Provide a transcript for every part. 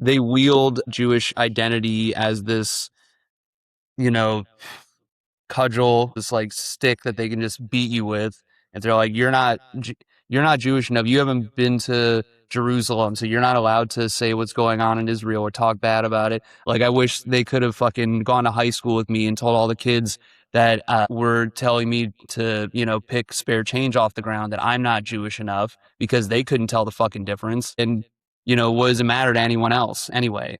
they wield Jewish identity as this, you know, cudgel, this like stick that they can just beat you with. And they're like, you're not Jewish enough. You haven't been to Jerusalem, so you're not allowed to say what's going on in Israel or talk bad about it. Like, I wish they could have fucking gone to high school with me and told all the kids that were telling me to, pick spare change off the ground that I'm not Jewish enough, because they couldn't tell the fucking difference. And, what does it matter to anyone else anyway?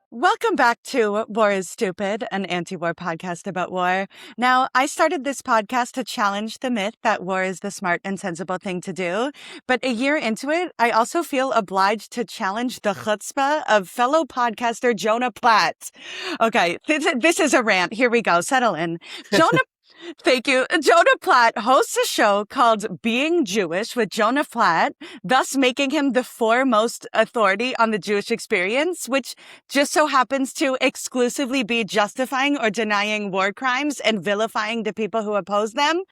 Welcome back to War is Stupid, an anti-war podcast about war. Now, I started this podcast to challenge the myth that war is the smart and sensible thing to do. But a year into it, I also feel obliged to challenge the chutzpah of fellow podcaster Jonah Platt. Okay, this is a rant. Here we go. Settle in. Thank you. Jonah Platt hosts a show called Being Jewish with Jonah Platt, thus making him the foremost authority on the Jewish experience, which just so happens to exclusively be justifying or denying war crimes and vilifying the people who oppose them.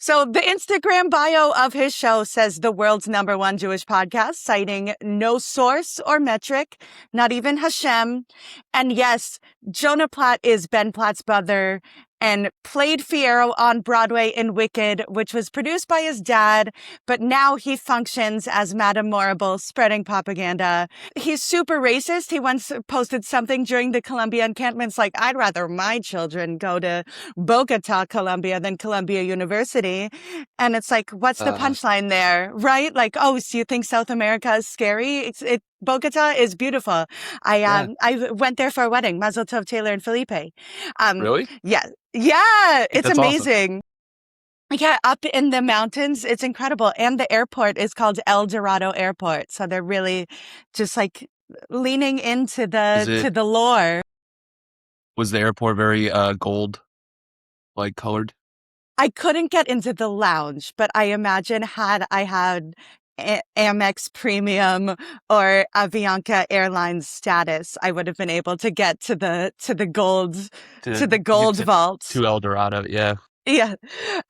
So the Instagram bio of his show says the world's #1 Jewish podcast, citing no source or metric, not even Hashem. And yes, Jonah Platt is Ben Platt's brother and played Fiyero on Broadway in Wicked, which was produced by his dad, but now he functions as Madame Morrible, spreading propaganda. He's super racist. He once posted something during the Columbia encampments like, I'd rather my children go to Bogota, Colombia than Columbia University. And it's like, what's the punchline there, right? Like, oh, so you think South America is scary? Bogota is beautiful. I went there for a wedding. Mazel Tov, Taylor and Felipe. Really? Yeah. Yeah. It's That's amazing. Awesome. Yeah. Up in the mountains. It's incredible. And the airport is called El Dorado Airport. So they're really just like leaning into to the lore. Was the airport very gold, like colored? I couldn't get into the lounge, but I imagine had I had Amex Premium or Avianca Airlines status, I would have been able to get to the gold vault to El Dorado. Yeah.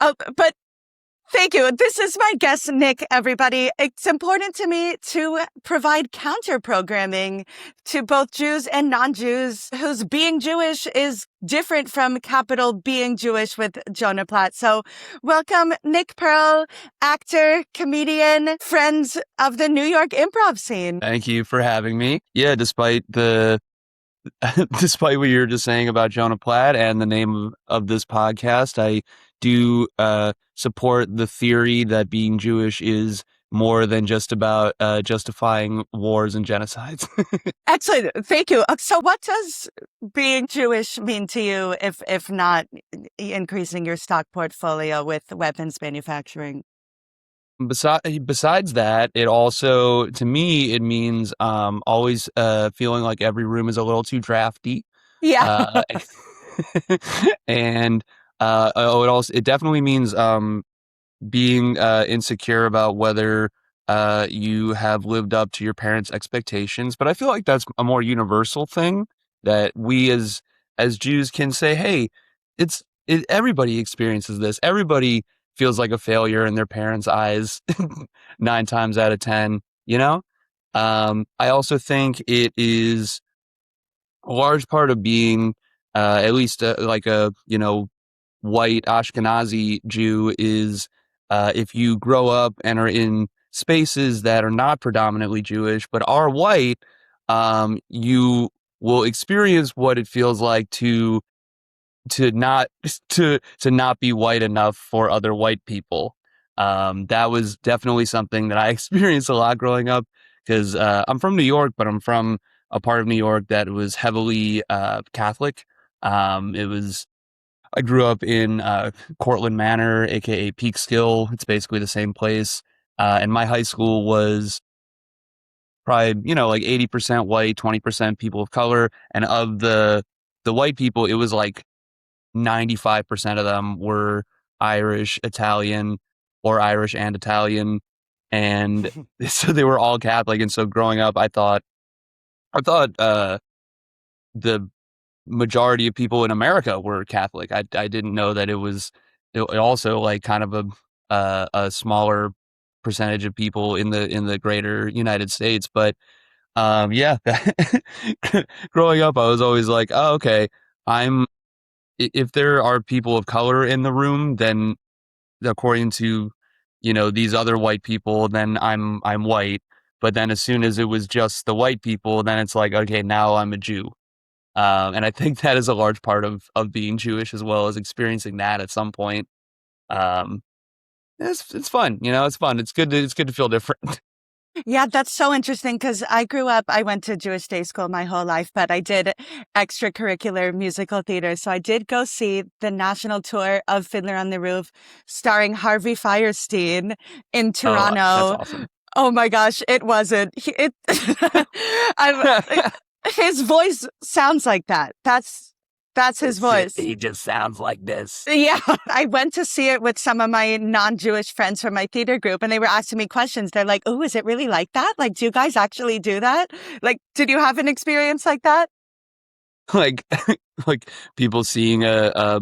But thank you. This is my guest, Nick, everybody. It's important to me to provide counter programming to both Jews and non-Jews whose being Jewish is different from capital being Jewish with Jonah Platt. So welcome, Nick Pearl, actor, comedian, friends of the New York improv scene. Thank you for having me. Yeah, despite what you were just saying about Jonah Platt and the name of this podcast, I do support the theory that being Jewish is more than just about justifying wars and genocides. Excellent. Thank you. So what does being Jewish mean to you if not increasing your stock portfolio with weapons manufacturing? Besides that, it also, to me, it means always feeling like every room is a little too drafty. Yeah. And it definitely means being insecure about whether you have lived up to your parents' expectations. But I feel like that's a more universal thing that we as Jews can say, hey, everybody experiences this. Everybody feels like a failure in their parents' eyes 9 times out of 10, I also think it is a large part of being at least like a, white Ashkenazi Jew is if you grow up and are in spaces that are not predominantly Jewish but are white, you will experience what it feels like to not be white enough for other white people. That was definitely something that I experienced a lot growing up, because I'm from New York, but I'm from a part of New York that was heavily Catholic. It was I grew up in Cortland Manor, aka Peekskill. It's basically the same place. And my high school was probably, like 80% white, 20% people of color. And of the white people, it was like 95% of them were Irish, Italian, or Irish and Italian. And so they were all Catholic. And so growing up, I thought the majority of people in America were Catholic. I didn't know that it also like kind of a smaller percentage of people in the greater United States. But yeah, growing up, I was always like, oh, okay, I'm if there are people of color in the room, then according to these other white people, then I'm white. But then as soon as it was just the white people, then it's like, okay, now I'm a Jew. And I think that is a large part of being Jewish, as well as experiencing that at some point. Um, it's fun, it's fun. It's good to feel different. Yeah, that's so interesting because I went to Jewish day school my whole life, but I did extracurricular musical theater. So I did go see the national tour of Fiddler on the Roof starring Harvey Fierstein in Oh, that's Toronto. awesome. Oh my gosh, it wasn't. I'm, his voice sounds like that. That's his voice. He just sounds like this. Yeah, I went to see it with some of my non-Jewish friends from my theater group, and they were asking me questions. They're like, "Oh, is it really like that? Like, do you guys actually do that? Like, did you have an experience like that?" Like, like people seeing a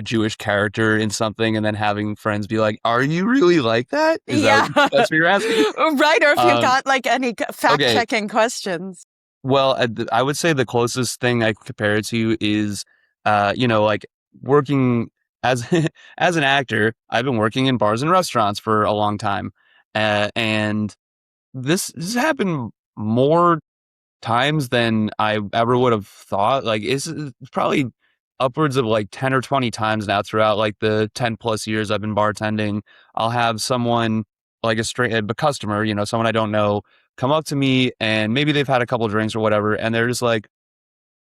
Jewish character in something, and then having friends be like, "Are you really like that? Is Yeah, that's what you're asking?" right. Or if you Um, got like any okay. fact-checking questions. Well, I would say the closest thing I could compare it to is, like working as as an actor. I've been working in bars and restaurants for a long time, and this happened more times than I ever would have thought. Like it's probably upwards of like 10 or 20 times now throughout like the 10 plus years I've been bartending. I'll have someone like a customer, someone I don't know, come up to me, and maybe they've had a couple drinks or whatever, and they're just like,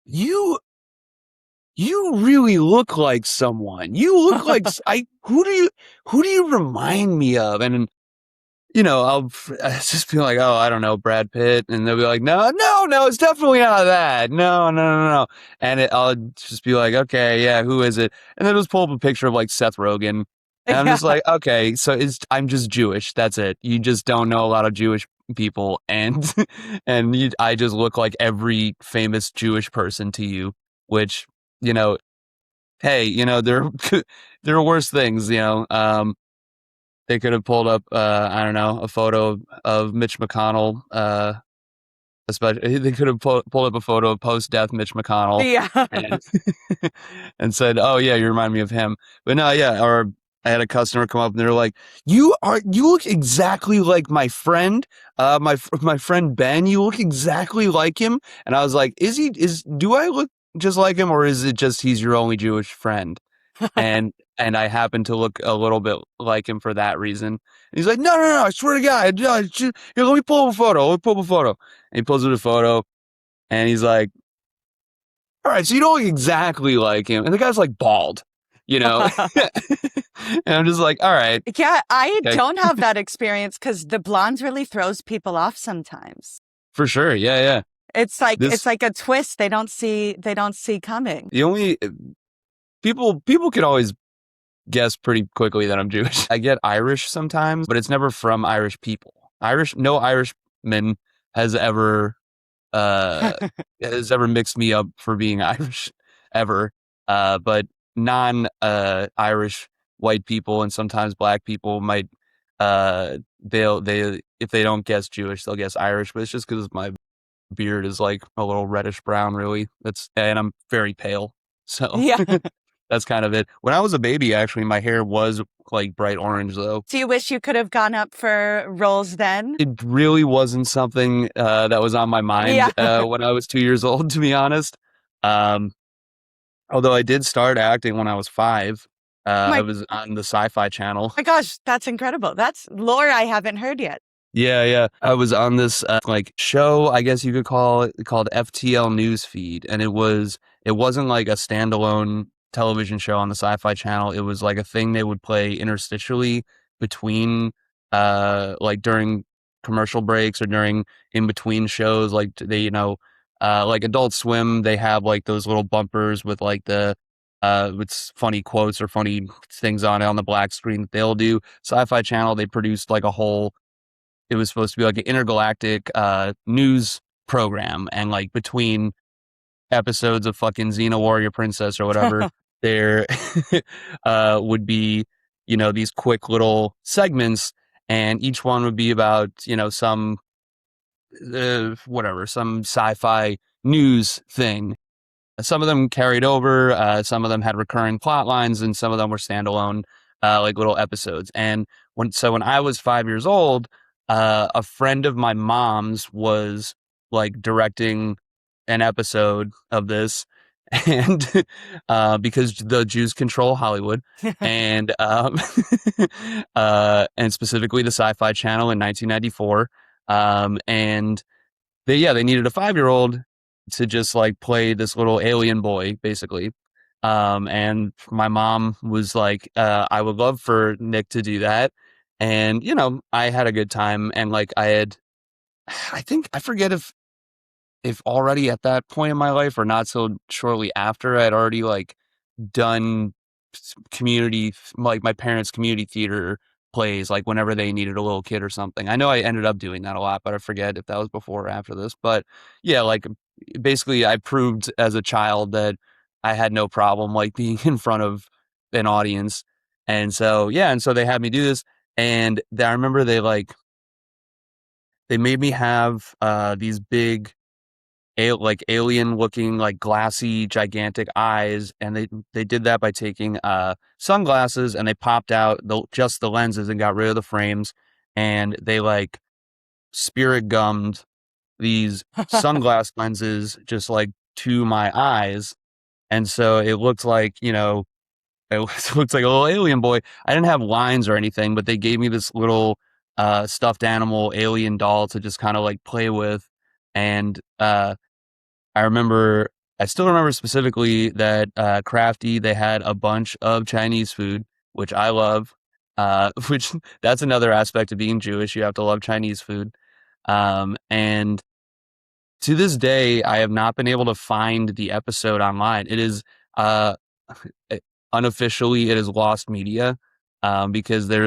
you you really look like someone. You look like I who do you remind me of? And I just be like, oh, I don't know, Brad Pitt. And they'll be like, no, no, no, it's definitely not that. No, no, no, no. And I'll just be like, okay, yeah, who is it? And then just pull up a picture of like Seth Rogen. And I'm Yeah. just like, okay, so I'm just Jewish. That's it. You just don't know a lot of Jewish people. And, I just look like every famous Jewish person to you, which, you know, hey, there, there are worse things, they could have pulled up, I don't know, a photo of Mitch McConnell. Especially, they could have pulled up a photo of post-death Mitch McConnell, Yeah. and and said, "Oh yeah, you remind me of him." But no, yeah. Or I had a customer come up and they're like, you look exactly like my friend, my friend Ben. You look exactly like him." And I was like, do I look just like him, or is it just he's your only Jewish friend? And I happen to look a little bit like him for that reason. And he's like, no, no, no, I swear to God, here, let me pull up a photo. Let me pull up a photo. And he pulls up a photo, and he's like, all right, so you don't look exactly like him. And the guy's like bald, you know? And I'm just like, all right, Yeah, I okay, don't have that experience because the blonde really throws people off sometimes. for sure. Yeah, yeah. It's This, like a twist they don't see coming. the only, people can always guess pretty quickly that I'm Jewish. I get Irish sometimes, but it's never from Irish people. No Irishman has ever uh mixed me up for being Irish ever. But non Irish white people and sometimes black people might they if they don't guess Jewish, they'll guess Irish, but it's just because my beard is like a little reddish brown, really. And I'm very pale. So Yeah. that's kind of it. When I was a baby, actually, my hair was like bright orange, though. Do you wish you could have gone up for roles then? It really wasn't something that was on my mind Yeah. when I was 2 years old, to be honest. Um, although I did start acting when I was 5. I My was on the Sci-Fi Channel. my gosh, that's incredible. That's lore I haven't heard yet. Yeah, yeah. I was on this like show, I guess you could call it, called FTL Newsfeed, and it wasn't like a standalone television show on the Sci-Fi Channel. It was like a thing they would play interstitially between, like during commercial breaks or during in between shows. Like they, like Adult Swim, they have like those little bumpers with like the with funny quotes or funny things on it on the black screen that they'll do. Sci-Fi Channel, they produced like a whole, it was supposed to be like an intergalactic news program, and like between episodes of fucking Xena Warrior Princess or whatever, there would be, these quick little segments, and each one would be about, some whatever, some sci-fi news thing. Some of them carried over, some of them had recurring plot lines, and some of them were standalone, like little episodes. And when I was 5 years old, a friend of my mom's was like directing an episode of this, and because the Jews control Hollywood, and and specifically the Sci-Fi Channel in 1994, and they needed a 5-year-old to just like play this little alien boy, basically. And my mom was like, I would love for Nick to do that. And, I had a good time. And like I forget if already at that point in my life or not so shortly after, I'd already like done community, like my parents' community theater plays, like whenever they needed a little kid or something. I know I ended up doing that a lot, but I forget if that was before or after this. But yeah, like basically I proved as a child that I had no problem like being in front of an audience. And so, yeah, and so they had me do this. And I remember they made me have these big like alien looking, like glassy gigantic eyes, and they did that by taking sunglasses, and they popped out just the lenses and got rid of the frames, and they like spirit gummed these sunglass lenses just like to my eyes, and so it looked like, it looked like a little alien boy. I didn't have lines or anything, but they gave me this little stuffed animal alien doll to just kind of like play with. And I still remember specifically that Crafty, they had a bunch of Chinese food, which I love. Which that's another aspect of being Jewish. You have to love Chinese food. And to this day, I have not been able to find the episode online. It is uh, unofficially, it is lost media, because there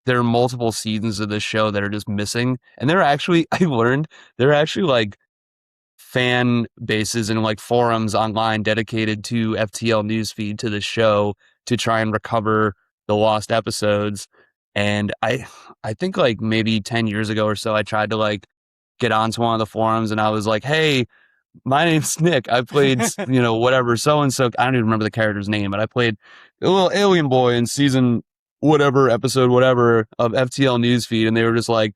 are multiple seasons of this show that are just missing. And I learned, there are actually like fan bases and like forums online dedicated to FTL newsfeed to the show to try and recover the lost episodes. And I think like maybe 10 years ago or so, I tried to like get onto one of the forums, and I was like, hey, my name's Nick. I played, whatever, so and so. I don't even remember the character's name, but I played a little alien boy in season whatever, episode whatever of FTL newsfeed. And they were just like,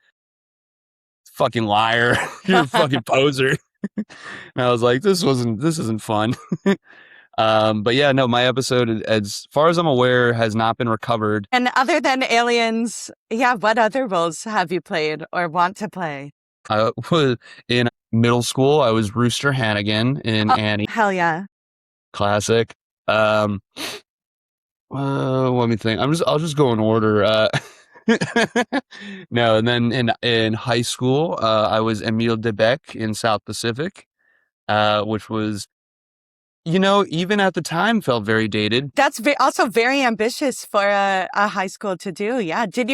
fucking liar. You're a fucking poser. And I was like, this isn't fun. But yeah, no, my episode, as far as I'm aware, has not been recovered. And other than aliens, yeah, what other roles have you played or want to play? I was in middle school. I was Rooster Hannigan in Oh, Annie. hell yeah. Classic. Let me think. I'll just go in order. No, and then in high school, I was Emile Debec in South Pacific, which was, even at the time felt very dated. That's also very ambitious for a high school to do. Yeah. Did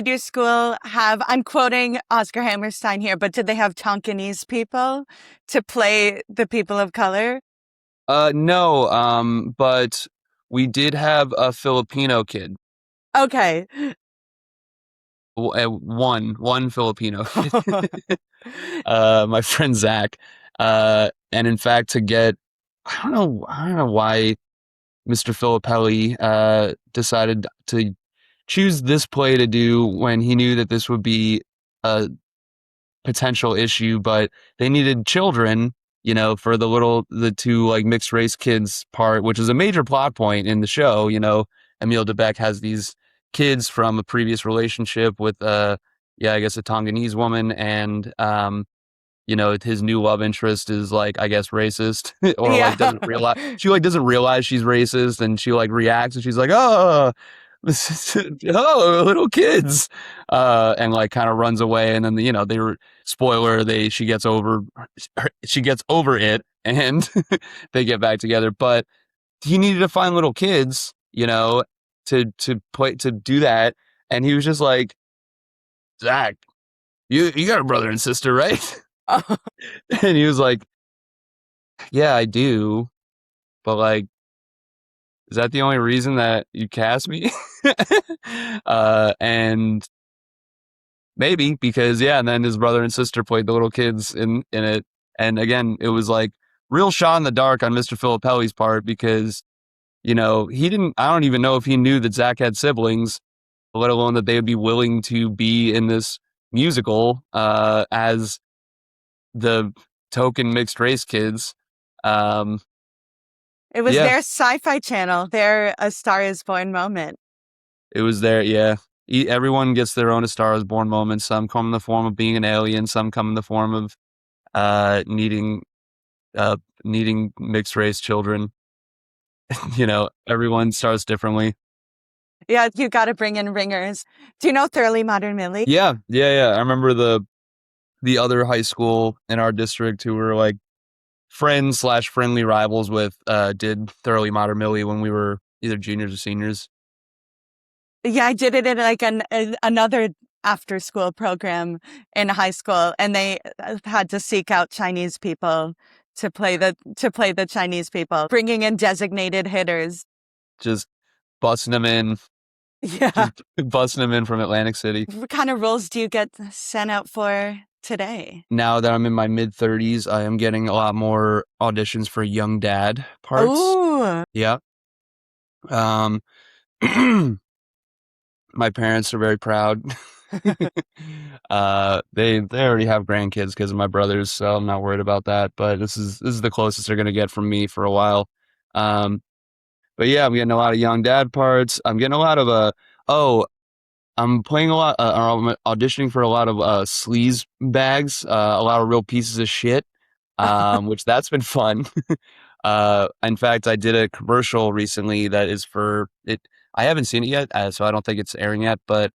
your school have, I'm quoting Oscar Hammerstein here, but did they have Tonkinese people to play the people of color? No, but we did have a Filipino kid. Okay. One Filipino kid. My friend Zach. And in fact, I don't know why Mr. Filippelli decided to choose this play to do when he knew that this would be a potential issue, but they needed children, for the two like mixed race kids part, which is a major plot point in the show. Emile Debec has these kids from a previous relationship with I guess a Tonganese woman, and his new love interest is like, I guess, racist or like Yeah. doesn't realize she's racist, and she like reacts and she's like, oh, oh, little kids, and like kind of runs away. And then, they were, spoiler, she gets over it, and they get back together. But he needed to find little kids, to do that. And he was just like, Zach, you got a brother and sister, right? And he was like, yeah, I do. But like, is that the only reason that you cast me? And maybe because, yeah, and then his brother and sister played the little kids in it. And again, it was like real shot in the dark on Mr. Filippelli's part, because, I don't even know if he knew that Zach had siblings, let alone that they would be willing to be in this musical as the token mixed race kids. It was Yeah, their sci-fi channel, their A Star is Born moment. it was there. Yeah. Everyone gets their own A Star is Born moment. Some come in the form of being an alien. Some come in the form of needing needing mixed race children. Everyone starts differently. Yeah, you got to bring in ringers. Do you know Thoroughly Modern Millie? Yeah, yeah, yeah. I remember the other high school in our district who were like friends slash friendly rivals with did Thoroughly Modern Millie when we were either juniors or seniors. Yeah, I did it in like another after school program in high school, and they had to seek out Chinese people to play the Chinese people, bringing in designated hitters. Just busting them in, Yeah. just busting them in from Atlantic City. What kind of roles do you get sent out for today? Now that I'm in my mid 30s, I am getting a lot more auditions for young dad parts. Oh, Yeah. Um, my parents are very proud. They already have grandkids because of my brothers, so I'm not worried about that. But this is the closest they're gonna get from me for a while. Um, but yeah, I'm getting a lot of young dad parts. I'm getting a lot of oh, I'm playing a lot, or I'm auditioning for a lot of sleaze bags, a lot of real pieces of shit, which that's been fun. In fact, I did a commercial recently that is for it. I haven't seen it yet, so I don't think it's airing yet, but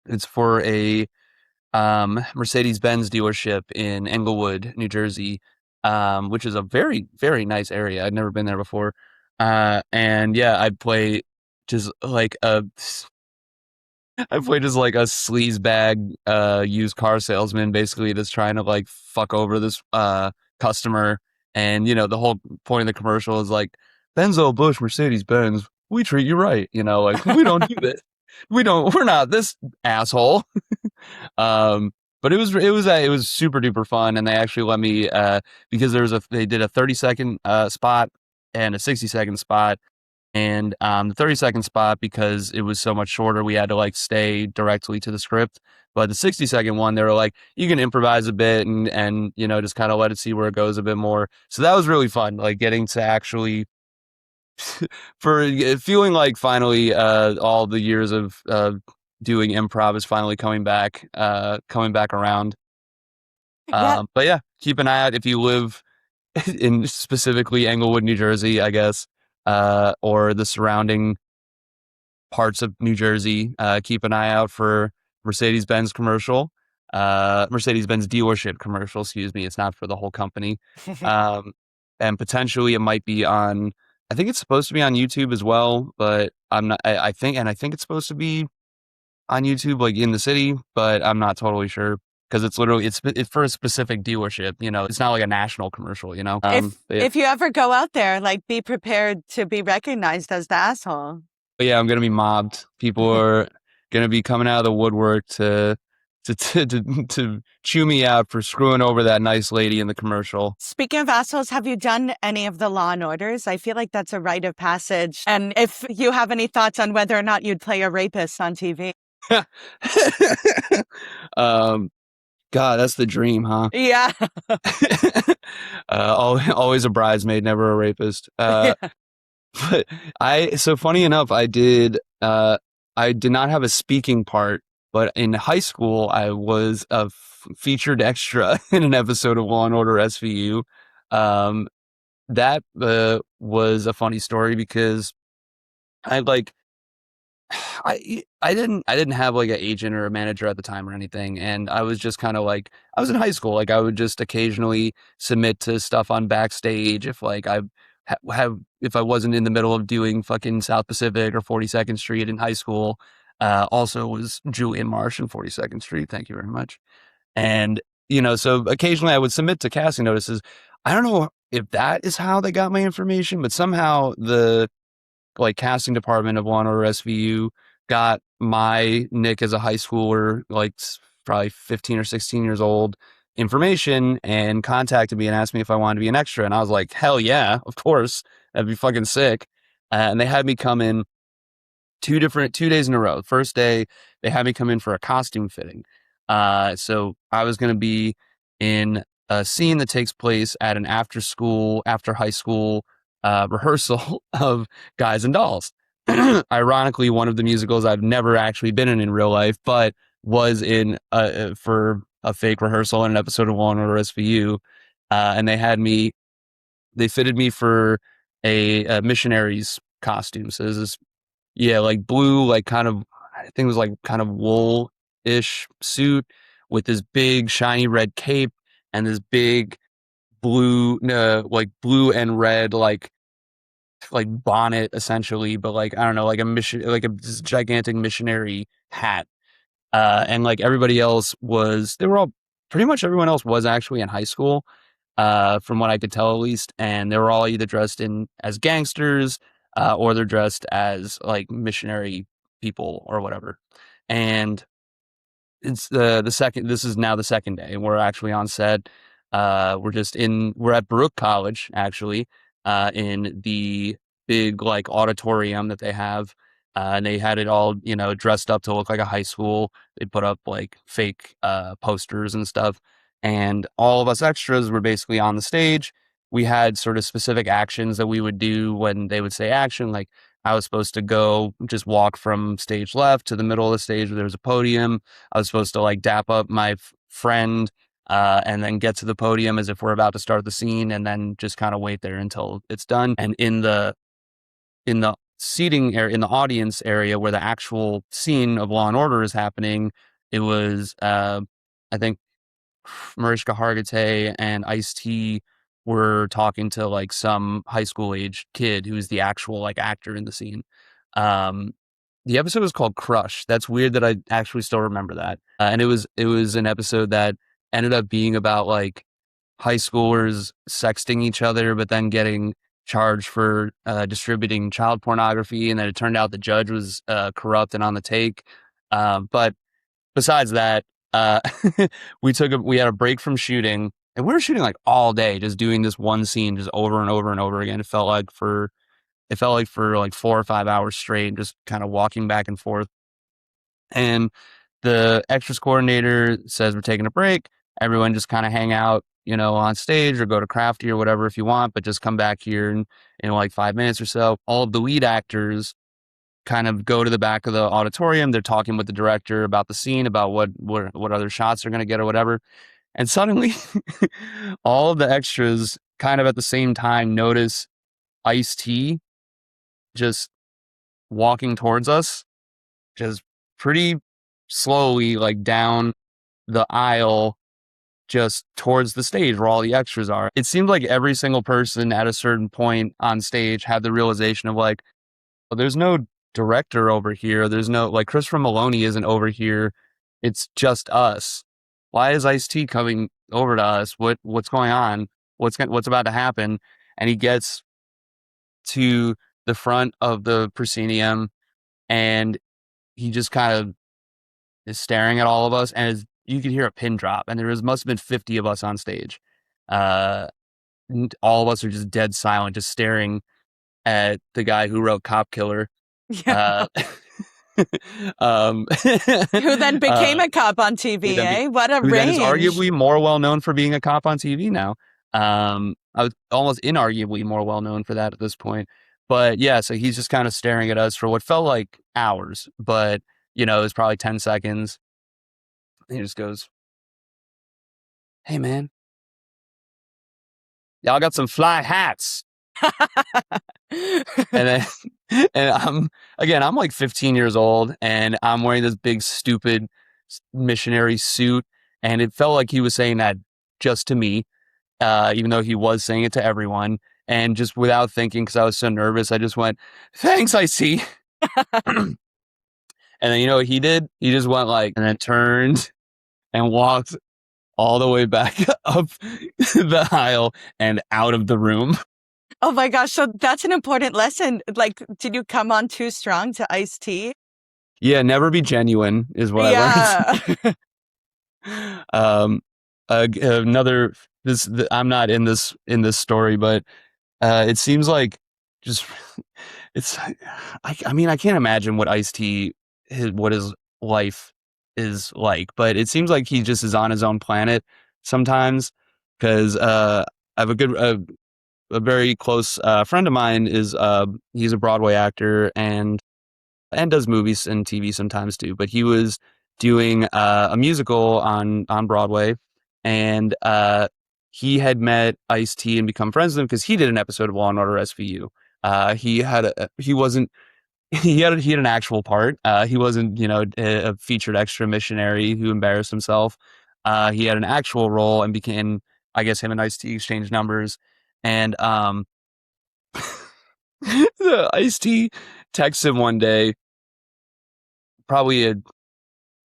it's for a Mercedes-Benz dealership in Englewood, New Jersey, which is a very, very nice area. I'd never been there before. And yeah, just like a I play just like a sleaze bag used car salesman, basically just trying to like fuck over this customer. And the whole point of the commercial is like, Benzo Bush Mercedes Benz, we treat you right, like we don't do this. We're not this asshole. But it was super duper fun, and they actually let me because they did a 30-second spot and a 60-second spot. And the 30-second spot, because it was so much shorter, we had to like stay directly to the script. But the 60-second one, they were like, you can improvise a bit and just kind of let it see where it goes a bit more. So that was really fun, like getting to actually for feeling like finally all the years of doing improv is finally coming back around. yeah. But yeah, keep an eye out if you live in specifically Englewood, New Jersey, I guess, or the surrounding parts of New Jersey. Keep an eye out for Mercedes-Benz commercial, Mercedes-Benz dealership commercial. Excuse me, it's not for the whole company. Um, and potentially it might be on. I think it's supposed to be on YouTube as well, but I'm not. I think it's supposed to be on YouTube, like in the city, but I'm not totally sure because it's for a specific dealership. It's not like a national commercial. If But yeah. if you ever go out there, like be prepared to be recognized as the asshole. But yeah, I'm gonna be mobbed. People are gonna be coming out of the woodwork to chew me out for screwing over that nice lady in the commercial. Speaking of assholes, have you done any of the Law and Orders? I feel like that's a rite of passage. And if you have any thoughts on whether or not you'd play a rapist on TV. um, God, that's the dream, huh? Yeah. Always a bridesmaid, never a rapist. Yeah. But so funny enough, I did not have a speaking part, but in high school, I was featured extra in an episode of Law and Order SVU. Um, that was a funny story because I like I didn't have like an agent or a manager at the time or anything, and I was just kind of like I was in high school. Like I would just occasionally submit to stuff on Backstage if like I have if I wasn't in the middle of doing fucking South Pacific or 42nd Street in high school. Also was Julian Marsh and 42nd Street. Thank you very much. And so occasionally I would submit to casting notices. I don't know if that is how they got my information, but somehow the like casting department of Law and Order SVU got my Nick as a high schooler, like probably 15 or 16 years old, information and contacted me and asked me if I wanted to be an extra. And I was like, hell yeah, of course. That'd be fucking sick. And they had me come in 2 days in a row. First day, they had me come in for a costume fitting. So I was going to be in a scene that takes place at an after high school rehearsal of Guys and Dolls. Ironically, one of the musicals I've never actually been in real life, but was in for a fake rehearsal in an episode of Law and Order SVU. And they fitted me for a missionary's costume. So there's this yeah, like blue, like kind of, I think it was like kind of wool-ish suit with this big shiny red cape and this big blue, like blue and red, like bonnet essentially, but like, I don't know, like a mission, like a this gigantic missionary hat. And like everybody else pretty much everyone else was actually in high school, from what I could tell at least. And they were all either dressed as gangsters, or they're dressed as like missionary people or whatever. And it's this is now the second day, and we're actually on set. We're at Baruch College, actually, in the big like auditorium that they have. And they had it all, dressed up to look like a high school. They put up like fake posters and stuff. And all of us extras were basically on the stage. We had sort of specific actions that we would do when they would say action. Like I was supposed to go just walk from stage left to the middle of the stage where there was a podium. I was supposed to like dap up my friend, and then get to the podium as if we're about to start the scene, and then just kind of wait there until it's done. And in the seating area, in the audience area where the actual scene of Law and Order is happening, it was I think Mariska Hargitay and Ice-T were talking to like some high school age kid who's the actual like actor in the scene. Um, the episode was called Crush. That's weird that I actually still remember that. And it was an episode that ended up being about like high schoolers sexting each other, but then getting charged for distributing child pornography. And then it turned out the judge was corrupt and on the take. But besides that, uh, we had a break from shooting, and we were shooting like all day, just doing this one scene just over and over and over again. It felt like for like 4 or 5 hours straight, just kind of walking back and forth. And the extras coordinator says we're taking a break. Everyone just kind of hang out, on stage or go to Crafty or whatever if you want, but just come back here in like 5 minutes or so. All of the lead actors kind of go to the back of the auditorium. They're talking with the director about the scene, about what other shots they're going to get or whatever. And suddenly, all of the extras kind of at the same time notice Ice-T just walking towards us, just pretty slowly, like down the aisle, just towards the stage where all the extras are. It seemed like every single person at a certain point on stage had the realization of like, well, there's no director over here. There's no like Christopher Maloney isn't over here. It's just us. Why is Ice-T coming over to us? What's going on? What's about to happen? And he gets to the front of the proscenium, and he just kind of is staring at all of us, and you could hear a pin drop, and must have been 50 of us on stage. Uh, all of us are just dead silent, just staring at the guy who wrote Cop Killer. Yeah. Uh, um, Who then became uh, a cop on who TV, then, be, eh? What a who then is range. arguably more well known for being a cop on TV now. I was almost inarguably more well known for that at this point. But yeah, so he's just kind of staring at us for what felt like hours, but it was probably 10 seconds. He just goes, hey man, y'all got some fly hats. And then, and I'm like 15 years old and I'm wearing this big, stupid missionary suit. And it felt like he was saying that just to me, even though he was saying it to everyone. And just without thinking, because I was so nervous, I just went, thanks, I see. And then, you know what he did? He just went like, and then turned and walked all the way back up the aisle and out of the room. Oh my gosh, so that's an important lesson. Like, did you come on too strong to iced tea? Yeah, never be genuine is what I learned. Yeah. um, another I'm not in this story, but it seems like just it's. I mean, I can't imagine what Ice-T what his life is like, but it seems like he just is on his own planet sometimes. Because I have a very close friend of mine is he's a Broadway actor and does movies and TV sometimes too. But he was doing a musical on Broadway, and he had met Ice-T and become friends with him because he did an episode of Law and Order SVU. He wasn't he had an actual part. He wasn't a featured extra missionary who embarrassed himself. He had an actual role and became, I guess, him and Ice-T exchanged numbers, and Ice-T texts him one day, probably a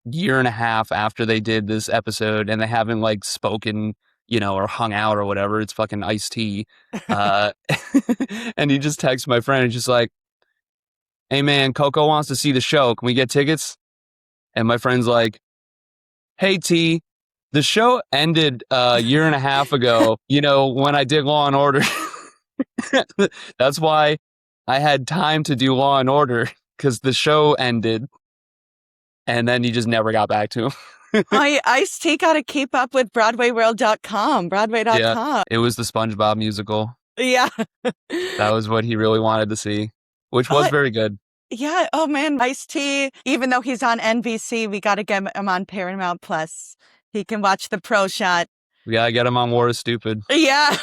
year and a half after they did this episode, and they haven't like spoken, or hung out or whatever. It's fucking Ice-T. Uh, and he just texts my friend and just like, hey man, Coco wants to see the show. Can we get tickets? And my friend's like, hey T, the show ended a year and a half ago, when I did Law and Order. That's why I had time to do Law and Order, because the show ended. And then he just never got back to him. Ice-T got to keep up with BroadwayWorld.com, Yeah, Broadway.com. it was the SpongeBob musical. Yeah. That was what he really wanted to see, which was Oh, very good. yeah. Oh man, Ice-T, even though he's on NBC, we got to get him on Paramount Plus. He can watch the Pro Shot. We gotta get him on War is Stupid. Yeah.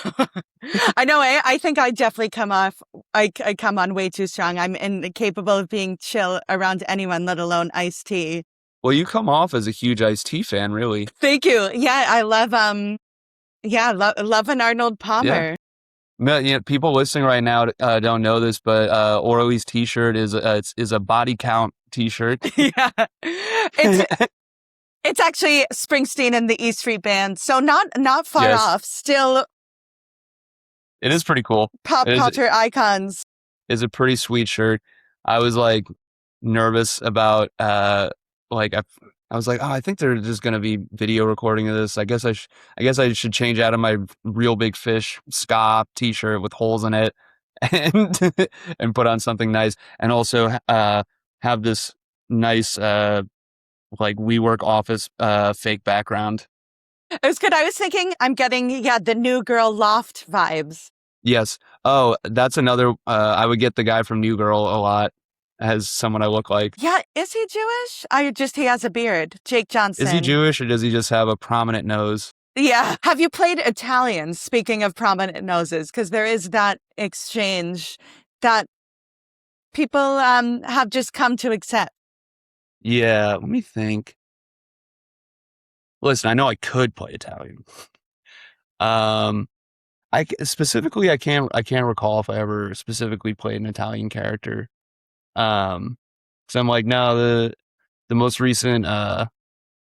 I know. I think I definitely come off. I come on way too strong. I'm incapable of being chill around anyone, let alone Ice-T. Well, you come off as a huge Ice-T fan, really. Thank you. Yeah, I love love an Arnold Yeah. Palmer. People listening right now don't know this, but Orli's T-shirt is a body count T-shirt. Yeah. It's actually Springsteen and the E Street Band, so not far off. Still, it is pretty cool. Pop culture icons. It's a pretty sweet shirt. I was like nervous about like I was like, oh, I think there's just gonna be video recording of this. I guess I should change out of my Real Big Fish ska T-shirt with holes in it and and put on something nice, and also have this nice like WeWork office fake background. It was good. I was thinking I'm getting the New Girl Loft vibes. Yes. Oh, that's another. I would get the guy from New Girl a lot as someone I look like. Yeah, is he Jewish? He has a beard. Jake Johnson. Is he Jewish or does he just have a prominent nose? Yeah. Have you played Italian? Speaking of prominent noses, because there is that exchange that people have just come to accept. Yeah, let me think. Listen, I know I could play Italian. I specifically I can't recall if I ever specifically played an Italian character. So I'm like, no, the most recent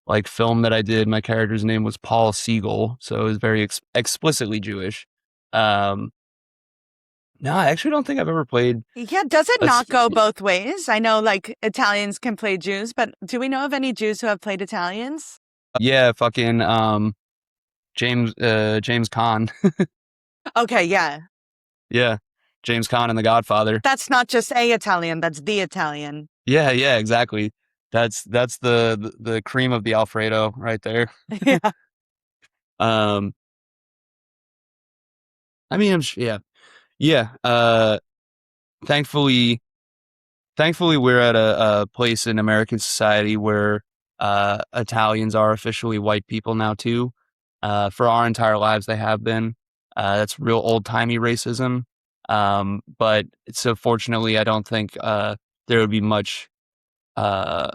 like film that I did, my character's name was Paul Siegel, so it was very explicitly Jewish. No, I actually don't think I've ever played. Yeah, does it not go both ways? I know like Italians can play Jews, but do we know of any Jews who have played Italians? Yeah, fucking James Caan. Okay, yeah. Yeah, James Caan in The Godfather. That's not just a Italian, that's the Italian. Yeah, exactly. That's the cream of the Alfredo right there. Yeah. I mean, yeah. Thankfully we're at a place in American society where Italians are officially white people now too. For our entire lives, they have been. That's real old timey racism. But so fortunately, I don't think there would be much uh,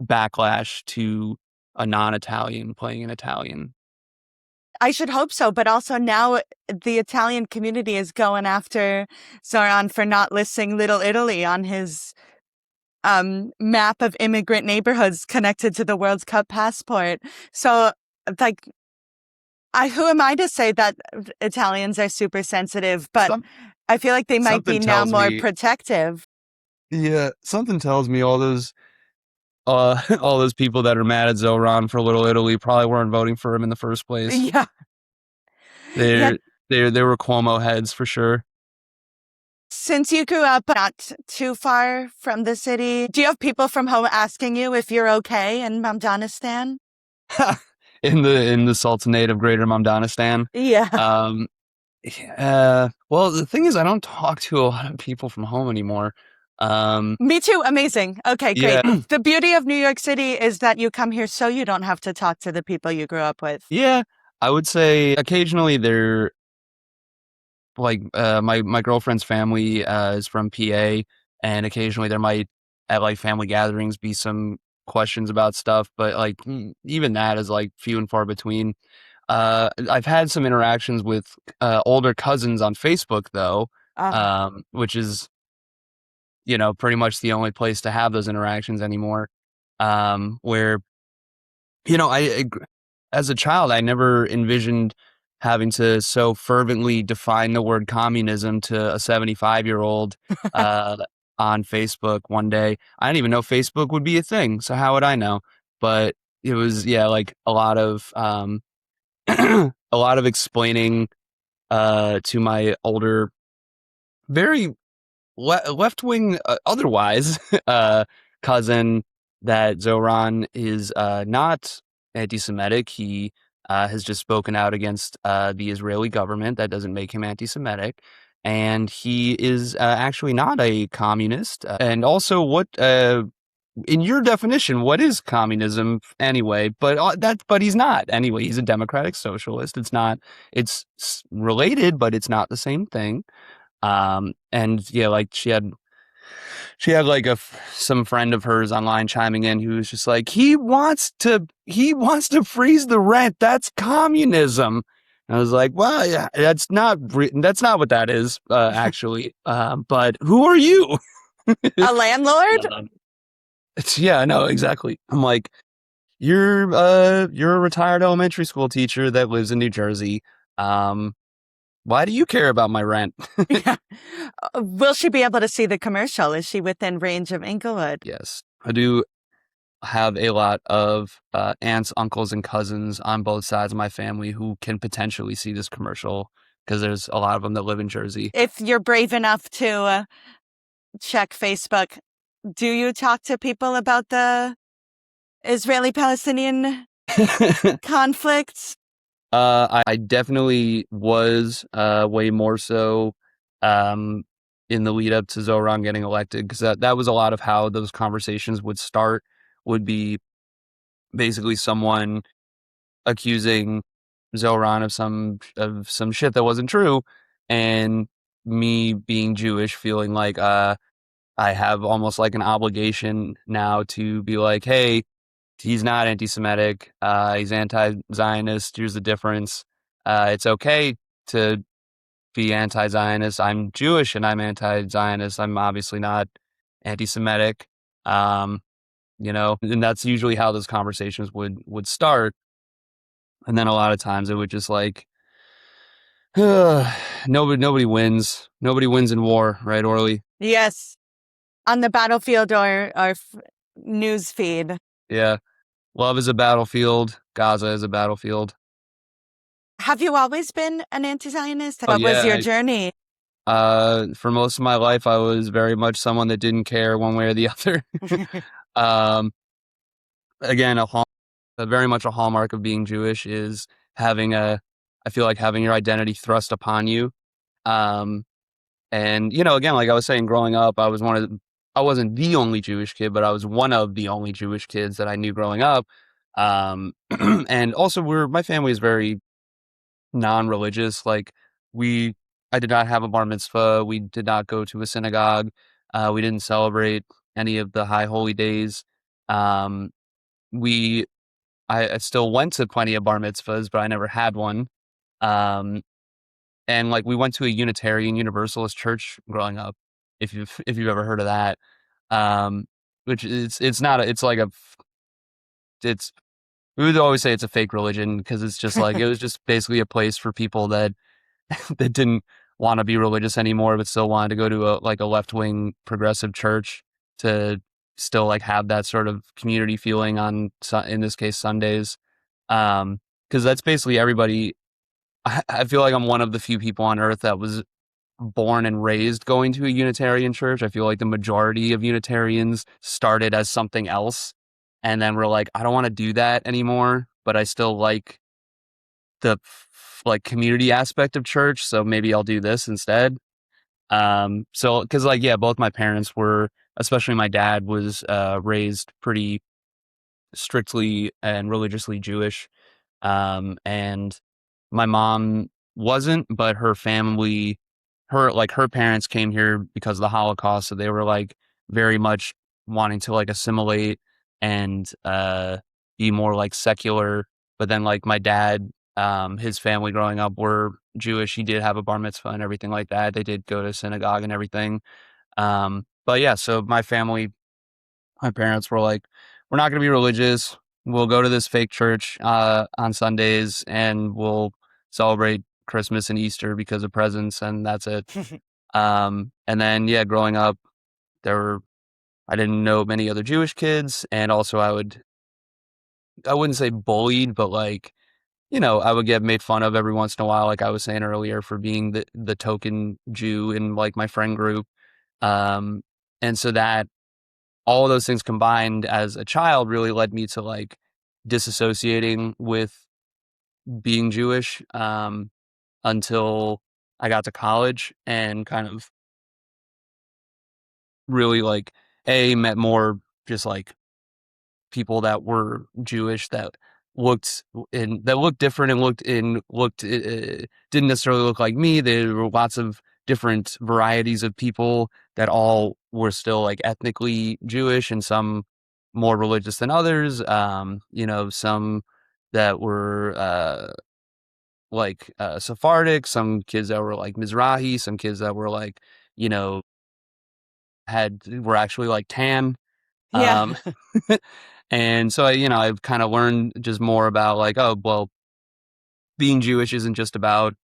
backlash to a non-Italian playing an Italian. I should hope so, but also now the Italian community is going after Zohran for not listing Little Italy on his map of immigrant neighborhoods connected to the World Cup passport. So, like, who am I to say that Italians are super sensitive? But Some I feel like they might be something now tells more me, protective. yeah, something tells me all those all those people that are mad at Zohran for Little Italy probably weren't voting for him in the first place. Yeah, yeah. They're they were Cuomo heads for sure. Since you grew up not too far from the city, do you have people from home asking you if you're okay in Mamdanistan? In the Sultanate of Greater Mamdanistan. Yeah. Um, well, the thing is, I don't talk to a lot of people from home anymore. Um, Me too. Amazing. Okay, great. yeah, The beauty of New York City is that you come here so you don't have to talk to the people you grew up with. yeah. I would say occasionally they're like my girlfriend's family is from PA, and occasionally there might at like family gatherings be some questions about stuff, but like even that is like few and far between. I've had some interactions with older cousins on Facebook though, Uh, which is pretty much the only place to have those interactions anymore. Where as a child, I never envisioned having to so fervently define the word communism to a 75-year-old uh, on Facebook one day. I didn't even know Facebook would be a thing, so how would I know? But it was, yeah, like a lot of a lot of explaining to my older, very left wing, otherwise uh, cousin that Zohran is not anti-Semitic. He has just spoken out against the Israeli government. That doesn't make him anti-Semitic. And he is actually not a communist. And also, what in your definition, what is communism anyway? But he's not anyway. He's a democratic socialist. It's not. Related, but it's not the same thing. And yeah, like she had like some friend of hers online chiming in who was just like, he wants to freeze the rent. That's communism. And I was like, well, yeah, that's not what that is, actually. But who are you? a landlord? Um, yeah, no, exactly. I'm like, you're a retired elementary school teacher that lives in New Jersey. Um, why do you care about my rent? Yeah. Will she be able to see the commercial? Is she within range of Inglewood? Yes, I do have a lot of aunts, uncles, and cousins on both sides of my family who can potentially see this commercial because there's a lot of them that live in Jersey. If you're brave enough to check Facebook, do you talk to people about the Israeli-Palestinian conflicts? I definitely was way more so um, in the lead up to Zohran getting elected because that was a lot of how those conversations would start. Would be basically someone accusing Zohran of some shit that wasn't true, and me being Jewish, feeling like I have almost like an obligation now to be like, hey, he's not anti-Semitic, he's anti-Zionist. Here's the difference. It's okay to be anti-Zionist. I'm Jewish and I'm anti-Zionist. I'm obviously not anti-Semitic. Um, and that's usually how those conversations would start. And then a lot of times it would just like, nobody wins. Nobody wins in war, right, Orly? Yes, on the battlefield or news feed. Yeah. Love is a battlefield. Gaza is a battlefield. Have you always been an anti-Zionist? Oh What was your yeah. journey? For most of my life, I was very much someone that didn't care one way or the other. um, Again, very much a hallmark of being Jewish is I feel like having your identity thrust upon you. Um, and again, like I was saying, growing up, I wasn't the only Jewish kid, but I was one of the only Jewish kids that I knew growing up. And also my family is very non-religious. Like we, I did not have a bar mitzvah. We did not go to a synagogue. We didn't celebrate any of the high holy days. Um, we, I still went to plenty of bar mitzvahs, but I never had one. Um, and like we went to a Unitarian Universalist church growing up. If you've ever heard of that, um, which it's not a, it's like a it's we would always say it's a fake religion because it's just like it was just basically a place for people that that didn't want to be religious anymore, but still wanted to go to a left wing progressive church to still like have that sort of community feeling on in this case Sundays. Because that's basically everybody. I feel like I'm one of the few people on earth that was born and raised going to a Unitarian church. I feel like the majority of Unitarians started as something else, and then we're like, I don't want to do that anymore, but I still like the like community aspect of church, so maybe I'll do this instead. So because like yeah, both my parents were, especially my dad was raised pretty strictly and religiously Jewish. And my mom wasn't, but her family, her parents came here because of the Holocaust, so they were like very much wanting to like assimilate and be more like secular. But then like my dad, his family growing up were Jewish. He did have a bar mitzvah and everything like that. They did go to synagogue and everything. But yeah, so my parents were like, we're not going to be religious. We'll go to this fake church on Sundays and we'll celebrate Christmas and Easter because of presents, and that's it. And then, yeah, growing up, I didn't know many other Jewish kids. And also, I wouldn't say bullied, but like, I would get made fun of every once in a while, like I was saying earlier, for being the token Jew in like my friend group. Um, and so that all of those things combined as a child really led me to like disassociating with being Jewish until I got to college and kind of really like met more just like people that were Jewish that looked different and didn't necessarily look like me. There were lots of different varieties of people that all were still like ethnically Jewish, and some more religious than others. Some that were Sephardic, some kids that were like Mizrahi, some kids that were like, you know, were actually like tan. Yeah. Um, and so I've kind of learned just more about like, oh, well, being Jewish isn't just about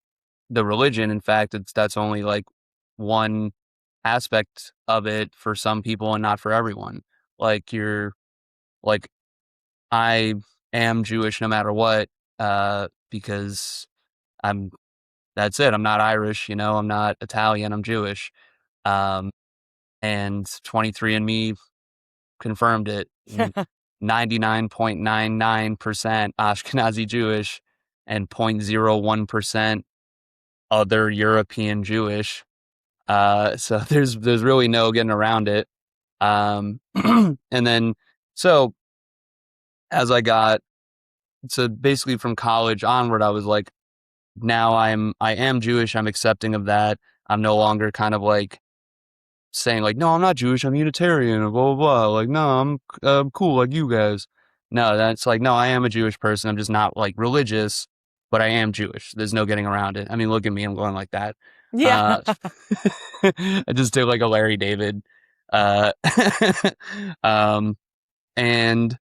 the religion. In fact, that's only like one aspect of it for some people and not for everyone. Like like I am Jewish no matter what, because I'm that's it. I'm not Irish, I'm not Italian, I'm Jewish. Um, and 23andMe confirmed it. 99.99% Ashkenazi Jewish and 0.01% other European Jewish. So there's really no getting around it. And then so as basically from college onward, I was like, now I am Jewish. I'm accepting of that. I'm no longer kind of like saying like, no, I'm not Jewish, I'm Unitarian, or blah, blah, blah. Like, no, I'm cool like you guys. No, that's like, no, I am a Jewish person. I'm just not like religious, but I am Jewish. There's no getting around it. I mean, look at me. I'm going like that. Yeah. Uh, I just did like a Larry David. Uh, um, and,